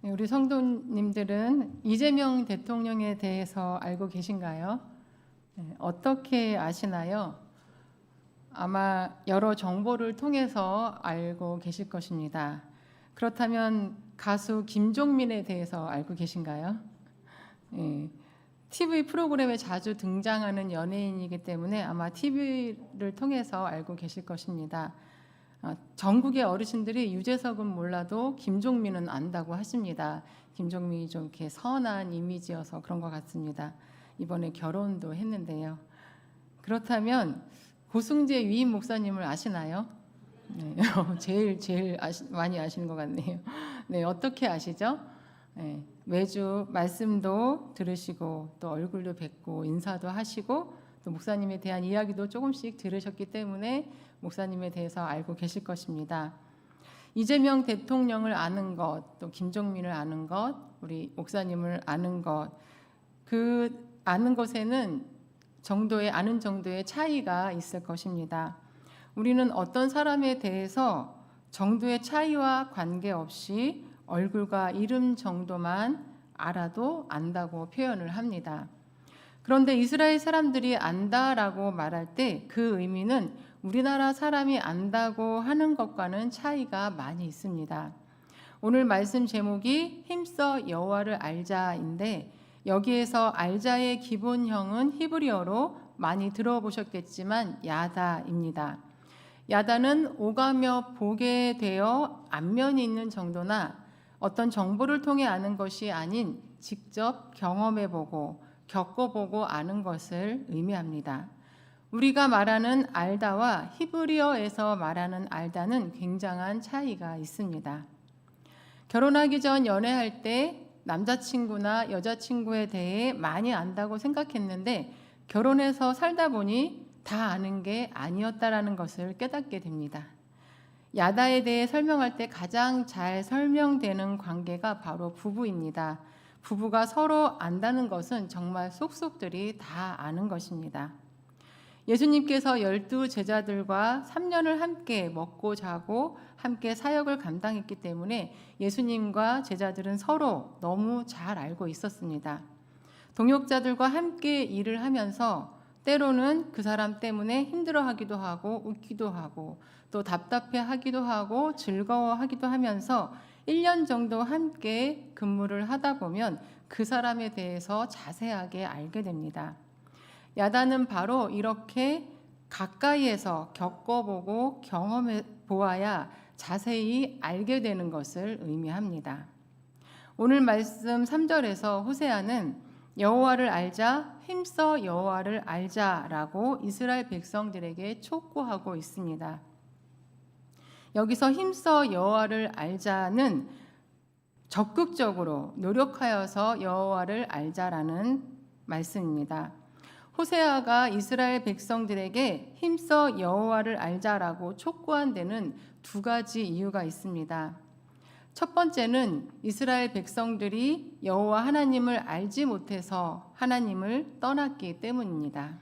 우리 성도님들은 이재명 대통령에 대해서 알고 계신가요? 어떻게 아시나요? 아마 여러 정보를 통해서 알고 계실 것입니다. 그렇다면 가수 김종민에 대해서 알고 계신가요? TV 프로그램에 자주 등장하는 연예인이기 때문에 아마 TV를 통해서 알고 계실 것입니다. 전국의 어르신들이 유재석은 몰라도 김종민은 안다고 하십니다. 김종민이 좀 이렇게 선한 이미지여서 그런 것 같습니다. 이번에 결혼도 했는데요. 그렇다면 고승재 위임 목사님을 아시나요? 네, 제일 많이 아시는 것 같네요. 네, 어떻게 아시죠? 네, 매주 말씀도 들으시고 또 얼굴도 뵙고 인사도 하시고 또 목사님에 대한 이야기도 조금씩 들으셨기 때문에 목사님에 대해서 알고 계실 것입니다. 이재명 대통령을 아는 것, 또 김종민을 아는 것, 우리 목사님을 아는 것, 그 아는 것에는 아는 정도의 차이가 있을 것입니다. 우리는 어떤 사람에 대해서 정도의 차이와 관계없이 얼굴과 이름 정도만 알아도 안다고 표현을 합니다. 그런데 이스라엘 사람들이 안다라고 말할 때 그 의미는 우리나라 사람이 안다고 하는 것과는 차이가 많이 있습니다. 오늘 말씀 제목이 힘써 여호와를 알자인데 여기에서 알자의 기본형은 히브리어로 많이 들어보셨겠지만 야다입니다. 야다는 오가며 보게 되어 안면이 있는 정도나 어떤 정보를 통해 아는 것이 아닌 직접 경험해보고 겪어보고 아는 것을 의미합니다. 우리가 말하는 알다와 히브리어에서 말하는 알다는 굉장한 차이가 있습니다. 결혼하기 전 연애할 때 남자친구나 여자친구에 대해 많이 안다고 생각했는데 결혼해서 살다 보니 다 아는 게 아니었다라는 것을 깨닫게 됩니다. 야다에 대해 설명할 때 가장 잘 설명되는 관계가 바로 부부입니다. 부부가 서로 안다는 것은 정말 속속들이 다 아는 것입니다. 예수님께서 12 제자들과 3년을 함께 먹고 자고 함께 사역을 감당했기 때문에 예수님과 제자들은 서로 너무 잘 알고 있었습니다. 동역자들과 함께 일을 하면서 때로는 그 사람 때문에 힘들어하기도 하고 웃기도 하고 또 답답해하기도 하고 즐거워하기도 하면서 1년 정도 함께 근무를 하다 보면 그 사람에 대해서 자세하게 알게 됩니다. 야다는 바로 이렇게 가까이에서 겪어보고 경험해 보아야 자세히 알게 되는 것을 의미합니다. 오늘 말씀 3절에서 호세아는 여호와를 알자, 힘써 여호와를 알자라고 이스라엘 백성들에게 촉구하고 있습니다. 여기서 힘써 여호와를 알자는 적극적으로 노력하여서 여호와를 알자라는 말씀입니다. 호세아가 이스라엘 백성들에게 힘써 여호와를 알자라고 촉구한 데는 두 가지 이유가 있습니다. 첫 번째는 이스라엘 백성들이 여호와 하나님을 알지 못해서 하나님을 떠났기 때문입니다.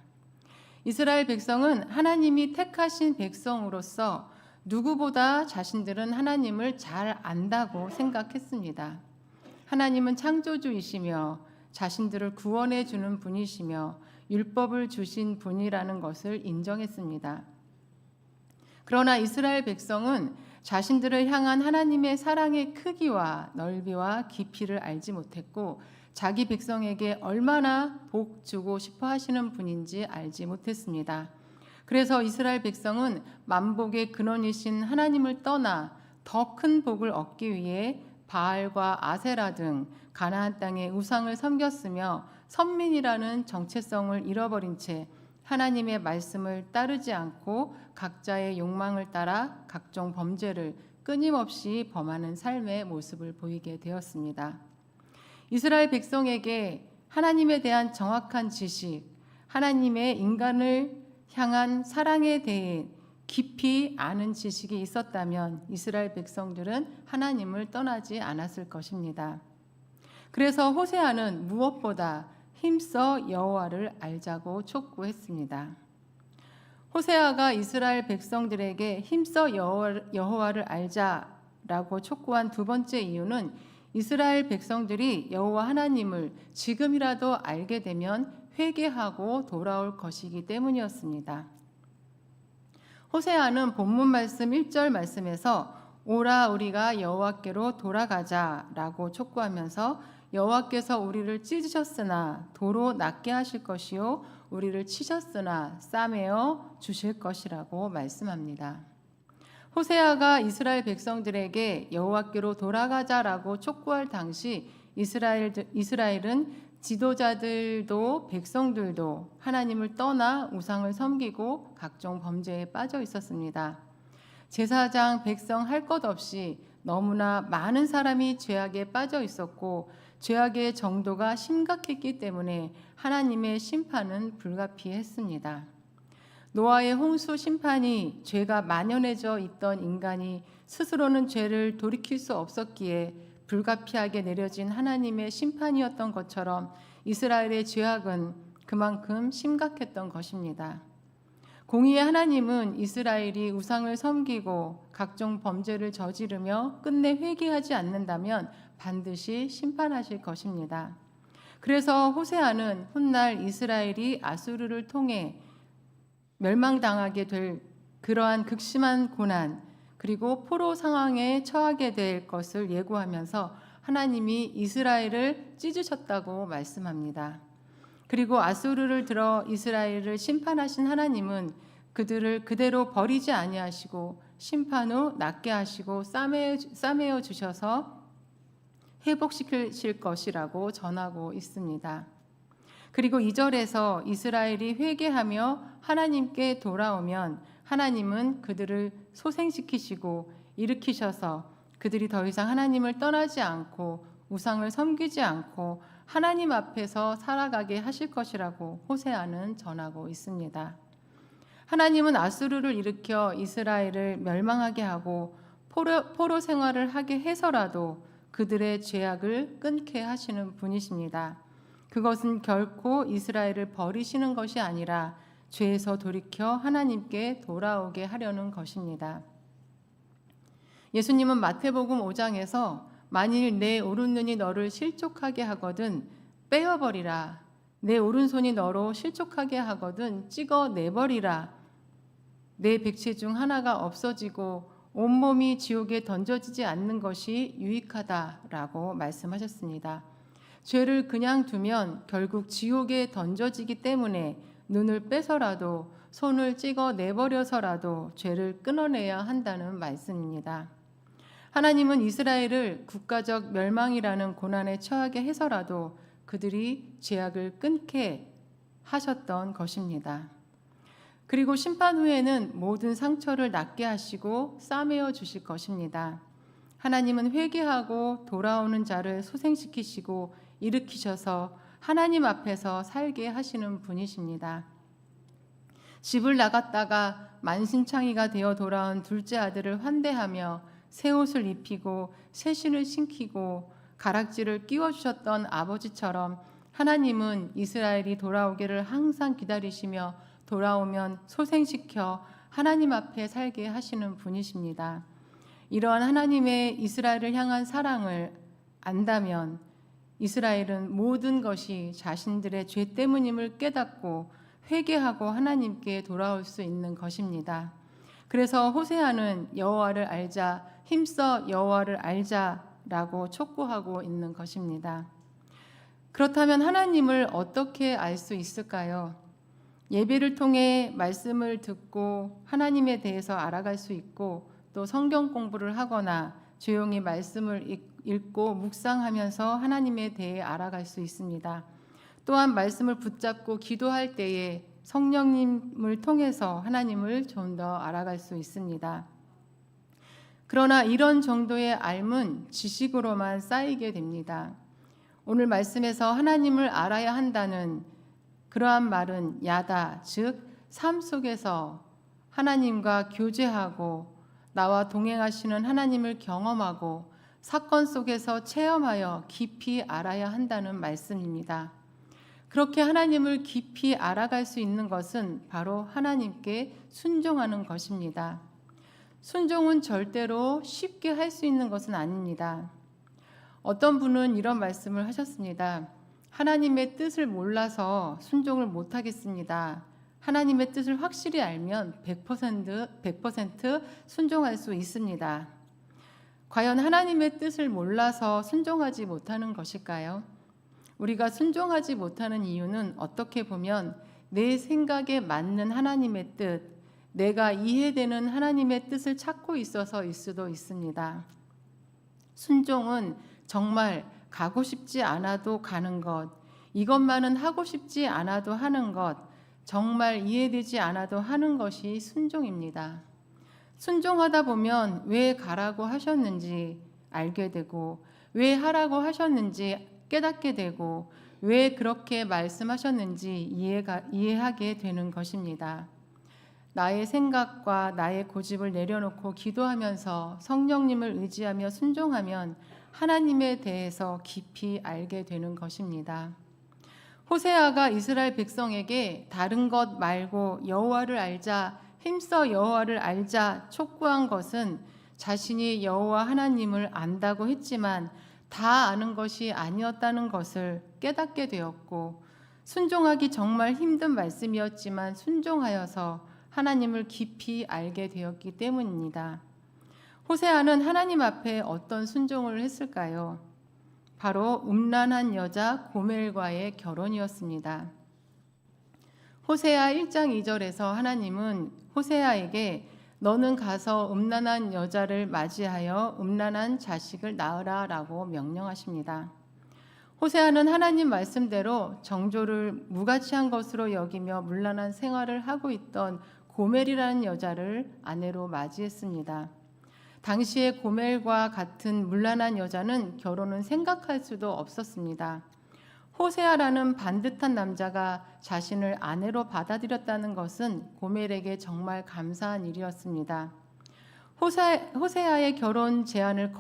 이스라엘 백성은 하나님이 택하신 백성으로서 누구보다 자신들은 하나님을 잘 안다고 생각했습니다. 하나님은 창조주이시며 자신들을 구원해 주는 분이시며 율법을 주신 분이라는 것을 인정했습니다. 그러나 이스라엘 백성은 자신들을 향한 하나님의 사랑의 크기와 넓이와 깊이를 알지 못했고 자기 백성에게 얼마나 복 주고 싶어 하시는 분인지 알지 못했습니다. 그래서 이스라엘 백성은 만복의 근원이신 하나님을 떠나 더 큰 복을 얻기 위해 바알과 아세라 등 가나안 땅의 우상을 섬겼으며 선민이라는 정체성을 잃어버린 채 하나님의 말씀을 따르지 않고 각자의 욕망을 따라 각종 범죄를 끊임없이 범하는 삶의 모습을 보이게 되었습니다. 이스라엘 백성에게 하나님에 대한 정확한 지식, 하나님의 인간을 향한 사랑에 대해 깊이 아는 지식이 있었다면 이스라엘 백성들은 하나님을 떠나지 않았을 것입니다. 그래서 호세아는 무엇보다 힘써 여호와를 알자고 촉구했습니다. 호세아가 이스라엘 백성들에게 힘써 여호와를 알자라고 촉구한 두 번째 이유는 이스라엘 백성들이 여호와 하나님을 지금이라도 알게 되면 회개하고 돌아올 것이기 때문이었습니다. 호세아는 본문 말씀 1절 말씀에서 오라 우리가 여호와께로 돌아가자라고 촉구하면서 여호와께서 우리를 찢으셨으나 도로 낫게 하실 것이요 우리를 치셨으나 싸매어 주실 것이라고 말씀합니다. 호세아가 이스라엘 백성들에게 여호와께로 돌아가자라고 촉구할 당시 이스라엘은 지도자들도 백성들도 하나님을 떠나 우상을 섬기고 각종 범죄에 빠져 있었습니다. 제사장 백성 할 것 없이 너무나 많은 사람이 죄악에 빠져 있었고 죄악의 정도가 심각했기 때문에 하나님의 심판은 불가피했습니다. 노아의 홍수 심판이 죄가 만연해져 있던 인간이 스스로는 죄를 돌이킬 수 없었기에 불가피하게 내려진 하나님의 심판이었던 것처럼 이스라엘의 죄악은 그만큼 심각했던 것입니다. 공의의 하나님은 이스라엘이 우상을 섬기고 각종 범죄를 저지르며 끝내 회개하지 않는다면 반드시 심판하실 것입니다. 그래서 호세아는 훗날 이스라엘이 아수르를 통해 멸망당하게 될 그러한 극심한 고난 그리고 포로 상황에 처하게 될 것을 예고하면서 하나님이 이스라엘을 찢으셨다고 말씀합니다. 그리고 아수르를 들어 이스라엘을 심판하신 하나님은 그들을 그대로 버리지 아니하시고 심판 후 낫게 하시고 싸매어 주셔서 회복시키실 것이라고 전하고 있습니다. 그리고 2절에서 이스라엘이 회개하며 하나님께 돌아오면 하나님은 그들을 소생시키시고 일으키셔서 그들이 더 이상 하나님을 떠나지 않고 우상을 섬기지 않고 하나님 앞에서 살아가게 하실 것이라고 호세아는 전하고 있습니다. 하나님은 아수르를 일으켜 이스라엘을 멸망하게 하고 포로 생활을 하게 해서라도 그들의 죄악을 끊게 하시는 분이십니다. 그것은 결코 이스라엘을 버리시는 것이 아니라 죄에서 돌이켜 하나님께 돌아오게 하려는 것입니다. 예수님은 마태복음 5장에서 만일 내 오른눈이 너를 실족하게 하거든 빼어버리라. 내 오른손이 너로 실족하게 하거든 찍어내버리라. 내 백체 중 하나가 없어지고 온몸이 지옥에 던져지지 않는 것이 유익하다라고 말씀하셨습니다. 죄를 그냥 두면 결국 지옥에 던져지기 때문에 눈을 빼서라도 손을 찍어내버려서라도 죄를 끊어내야 한다는 말씀입니다. 하나님은 이스라엘을 국가적 멸망이라는 고난에 처하게 해서라도 그들이 죄악을 끊게 하셨던 것입니다. 그리고 심판 후에는 모든 상처를 낫게 하시고 싸매어 주실 것입니다. 하나님은 회개하고 돌아오는 자를 소생시키시고 일으키셔서 하나님 앞에서 살게 하시는 분이십니다. 집을 나갔다가 만신창이가 되어 돌아온 둘째 아들을 환대하며 새 옷을 입히고 새 신을 신기고 가락지를 끼워주셨던 아버지처럼 하나님은 이스라엘이 돌아오기를 항상 기다리시며 돌아오면 소생시켜 하나님 앞에 살게 하시는 분이십니다. 이러한 하나님의 이스라엘을 향한 사랑을 안다면 이스라엘은 모든 것이 자신들의 죄 때문임을 깨닫고 회개하고 하나님께 돌아올 수 있는 것입니다. 그래서 호세아는 여호와를 알자, 힘써 여호와를 알자라고 촉구하고 있는 것입니다. 그렇다면 하나님을 어떻게 알 수 있을까요? 예배를 통해 말씀을 듣고 하나님에 대해서 알아갈 수 있고 또 성경 공부를 하거나 조용히 말씀을 읽고 묵상하면서 하나님에 대해 알아갈 수 있습니다. 또한 말씀을 붙잡고 기도할 때에 성령님을 통해서 하나님을 좀 더 알아갈 수 있습니다. 그러나 이런 정도의 알문 지식으로만 쌓이게 됩니다. 오늘 말씀에서 하나님을 알아야 한다는 그러한 말은 야다, 즉 삶 속에서 하나님과 교제하고 나와 동행하시는 하나님을 경험하고 사건 속에서 체험하여 깊이 알아야 한다는 말씀입니다. 그렇게 하나님을 깊이 알아갈 수 있는 것은 바로 하나님께 순종하는 것입니다. 순종은 절대로 쉽게 할 수 있는 것은 아닙니다. 어떤 분은 이런 말씀을 하셨습니다. 하나님의 뜻을 몰라서 순종을 못하겠습니다. 하나님의 뜻을 확실히 알면 100% 순종할 수 있습니다. 과연 하나님의 뜻을 몰라서 순종하지 못하는 것일까요? 우리가 순종하지 못하는 이유는 어떻게 보면 내 생각에 맞는 하나님의 뜻, 내가 이해되는 하나님의 뜻을 찾고 있어서일 수도 있습니다. 순종은 정말 가고 싶지 않아도 가는 것, 이것만은 하고 싶지 않아도 하는 것, 정말 이해되지 않아도 하는 것이 순종입니다. 순종하다 보면 왜 가라고 하셨는지 알게 되고, 왜 하라고 하셨는지 깨닫게 되고, 왜 그렇게 말씀하셨는지 이해하게 되는 것입니다. 나의 생각과 나의 고집을 내려놓고 기도하면서 성령님을 의지하며 순종하면 하나님에 대해서 깊이 알게 되는 것입니다. 호세아가 이스라엘 백성에게 다른 것 말고 여호와를 알자, 힘써 여호와를 알자 촉구한 것은 자신이 여호와 하나님을 안다고 했지만 다 아는 것이 아니었다는 것을 깨닫게 되었고, 순종하기 정말 힘든 말씀이었지만 순종하여서 하나님을 깊이 알게 되었기 때문입니다. 호세아는 하나님 앞에 어떤 순종을 했을까요? 바로 음란한 여자 고멜과의 결혼이었습니다. 호세아 1장 2절에서 하나님은 호세아에게 너는 가서 음란한 여자를 맞이하여 음란한 자식을 낳으라 라고 명령하십니다. 호세아는 하나님 말씀대로 정조를 무가치한 것으로 여기며 문란한 생활을 하고 있던 고멜이라는 여자를 아내로 맞이했습니다. 당시에 고멜과 같은 문란한 여자는 결혼은 생각할 수도 없었습니다. 호세아라는 반듯한 남자가 자신을 아내로 받아들였다는 것은 고멜에게 정말 감사한 일이었습니다. 호세아의 결혼 제안을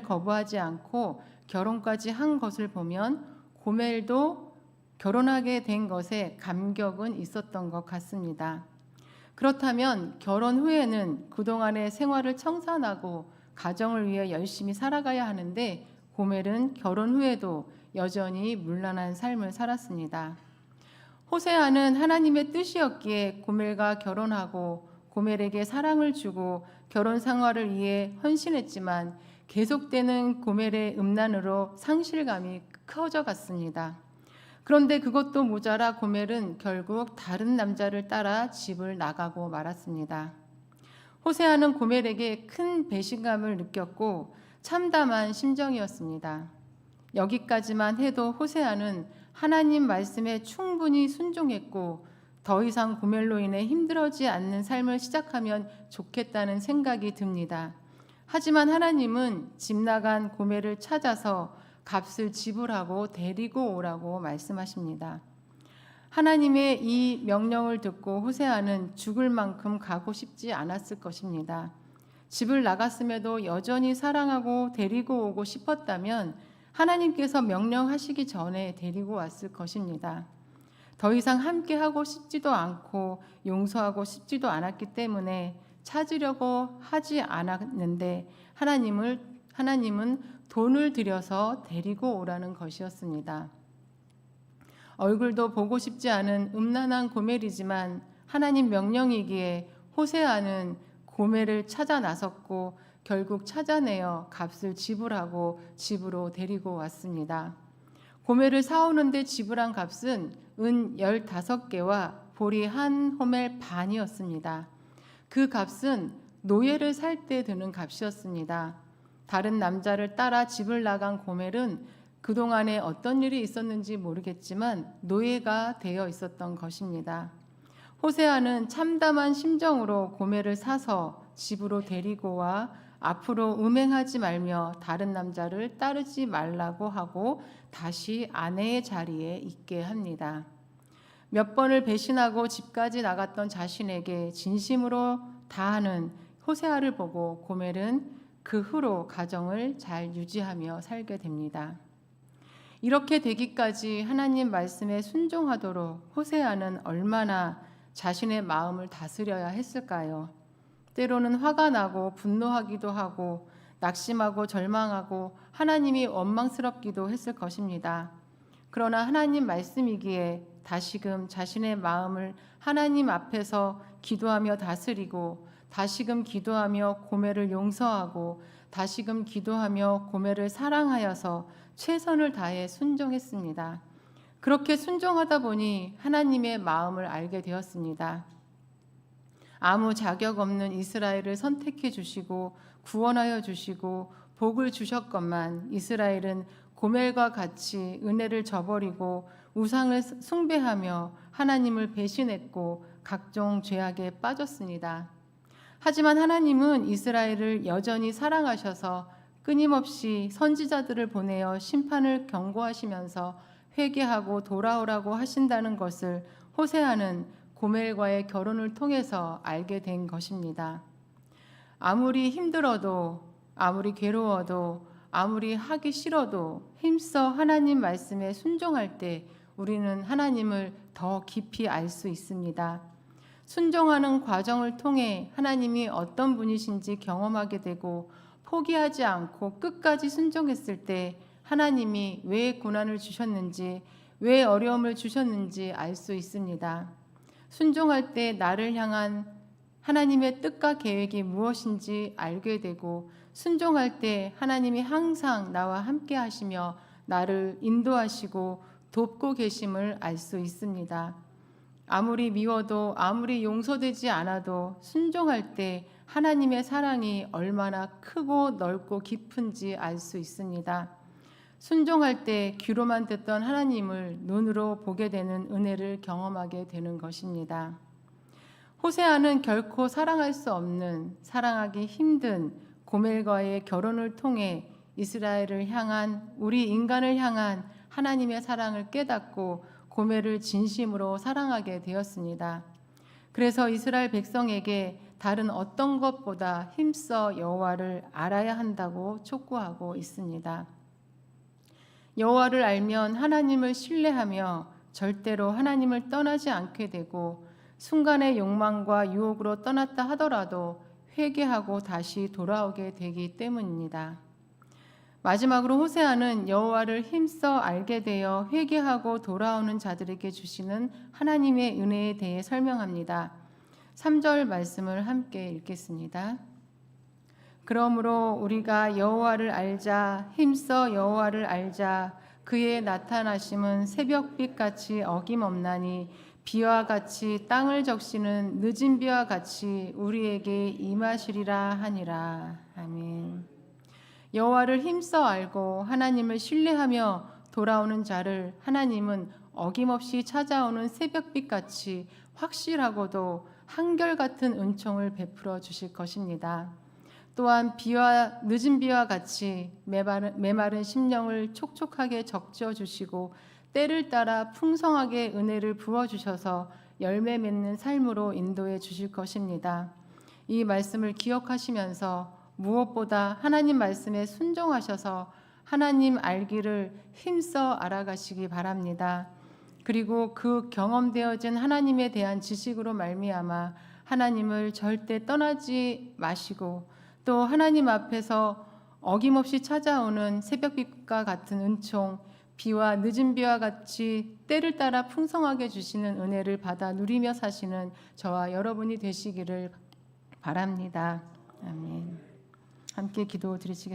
거부하지 않고 결혼까지 한 것을 보면 고멜도 결혼하게 된 것에 감격은 있었던 것 같습니다. 그렇다면 결혼 후에는 그동안의 생활을 청산하고 가정을 위해 열심히 살아가야 하는데 고멜은 결혼 후에도 여전히 문란한 삶을 살았습니다. 호세아는 하나님의 뜻이었기에 고멜과 결혼하고 고멜에게 사랑을 주고 결혼 생활을 위해 헌신했지만 계속되는 고멜의 음란으로 상실감이 커져갔습니다. 그런데 그것도 모자라 고멜은 결국 다른 남자를 따라 집을 나가고 말았습니다. 호세아는 고멜에게 큰 배신감을 느꼈고 참담한 심정이었습니다. 여기까지만 해도 호세아는 하나님 말씀에 충분히 순종했고 더 이상 고멜로 인해 힘들어지 않는 삶을 시작하면 좋겠다는 생각이 듭니다. 하지만 하나님은 집 나간 고멜을 찾아서 값을 지불하고 데리고 오라고 말씀하십니다. 하나님의 이 명령을 듣고 호세아는 죽을 만큼 가고 싶지 않았을 것입니다. 집을 나갔음에도 여전히 사랑하고 데리고 오고 싶었다면 하나님께서 명령하시기 전에 데리고 왔을 것입니다. 더 이상 함께 하고 싶지도 않고 용서하고 싶지도 않았기 때문에 찾으려고 하지 않았는데 하나님은 돈을 들여서 데리고 오라는 것이었습니다. 얼굴도 보고 싶지 않은 음란한 고멜이지만 하나님 명령이기에 호세아는 고멜을 찾아 나섰고 결국 찾아내어 값을 지불하고 집으로 데리고 왔습니다. 고멜을 사오는데 지불한 값은 은 15개와 보리 한 호멜 반이었습니다. 그 값은 노예를 살 때 드는 값이었습니다. 다른 남자를 따라 집을 나간 고멜은 그동안에 어떤 일이 있었는지 모르겠지만 노예가 되어 있었던 것입니다. 호세아는 참담한 심정으로 고멜을 사서 집으로 데리고 와 앞으로 음행하지 말며 다른 남자를 따르지 말라고 하고 다시 아내의 자리에 있게 합니다. 몇 번을 배신하고 집까지 나갔던 자신에게 진심으로 다하는 호세아를 보고 고멜은 그 후로 가정을 잘 유지하며 살게 됩니다. 이렇게 되기까지 하나님 말씀에 순종하도록 호세아는 얼마나 자신의 마음을 다스려야 했을까요? 때로는 화가 나고 분노하기도 하고 낙심하고 절망하고 하나님이 원망스럽기도 했을 것입니다. 그러나 하나님 말씀이기에 다시금 자신의 마음을 하나님 앞에서 기도하며 다스리고 다시금 기도하며 고멜을 용서하고 다시금 기도하며 고멜을 사랑하여서 최선을 다해 순종했습니다. 그렇게 순종하다 보니 하나님의 마음을 알게 되었습니다. 아무 자격 없는 이스라엘을 선택해 주시고 구원하여 주시고 복을 주셨건만 이스라엘은 고멜과 같이 은혜를 저버리고 우상을 숭배하며 하나님을 배신했고 각종 죄악에 빠졌습니다. 하지만 하나님은 이스라엘을 여전히 사랑하셔서 끊임없이 선지자들을 보내어 심판을 경고하시면서 회개하고 돌아오라고 하신다는 것을 호세아는 고멜과의 결혼을 통해서 알게 된 것입니다. 아무리 힘들어도 아무리 괴로워도 아무리 하기 싫어도 힘써 하나님 말씀에 순종할 때 우리는 하나님을 더 깊이 알 수 있습니다. 순종하는 과정을 통해 하나님이 어떤 분이신지 경험하게 되고 포기하지 않고 끝까지 순종했을 때 하나님이 왜 고난을 주셨는지 왜 어려움을 주셨는지 알 수 있습니다. 순종할 때 나를 향한 하나님의 뜻과 계획이 무엇인지 알게 되고 순종할 때 하나님이 항상 나와 함께 하시며 나를 인도하시고 돕고 계심을 알 수 있습니다. 아무리 미워도 아무리 용서되지 않아도 순종할 때 하나님의 사랑이 얼마나 크고 넓고 깊은지 알 수 있습니다. 순종할 때 귀로만 듣던 하나님을 눈으로 보게 되는 은혜를 경험하게 되는 것입니다. 호세아는 결코 사랑할 수 없는, 사랑하기 힘든 고멜과의 결혼을 통해 이스라엘을 향한, 우리 인간을 향한 하나님의 사랑을 깨닫고 고멜을 진심으로 사랑하게 되었습니다. 그래서 이스라엘 백성에게 다른 어떤 것보다 힘써 여호와를 알아야 한다고 촉구하고 있습니다. 여호와를 알면 하나님을 신뢰하며 절대로 하나님을 떠나지 않게 되고 순간의 욕망과 유혹으로 떠났다 하더라도 회개하고 다시 돌아오게 되기 때문입니다. 마지막으로 호세아는 여호와를 힘써 알게 되어 회개하고 돌아오는 자들에게 주시는 하나님의 은혜에 대해 설명합니다. 3절 말씀을 함께 읽겠습니다. 그러므로 우리가 여호와를 알자, 힘써 여호와를 알자. 그의 나타나심은 새벽빛같이 어김없나니 비와 같이 땅을 적시는 늦은 비와 같이 우리에게 임하시리라 하니라. 아멘. 여호와를 힘써 알고 하나님을 신뢰하며 돌아오는 자를 하나님은 어김없이 찾아오는 새벽빛같이 확실하고도 한결같은 은총을 베풀어 주실 것입니다. 또한 비와 늦은 비와 같이 메마른 심령을 촉촉하게 적셔 주시고 때를 따라 풍성하게 은혜를 부어 주셔서 열매 맺는 삶으로 인도해 주실 것입니다. 이 말씀을 기억하시면서 무엇보다 하나님 말씀에 순종하셔서 하나님 알기를 힘써 알아가시기 바랍니다. 그리고 그 경험되어진 하나님에 대한 지식으로 말미암아 하나님을 절대 떠나지 마시고 또 하나님 앞에서 어김없이 찾아오는 새벽빛과 같은 은총, 비와 늦은 비와 같이 때를 따라 풍성하게 주시는 은혜를 받아 누리며 사시는 저와 여러분이 되시기를 바랍니다. 아멘. 함께 기도 드리시겠습니다.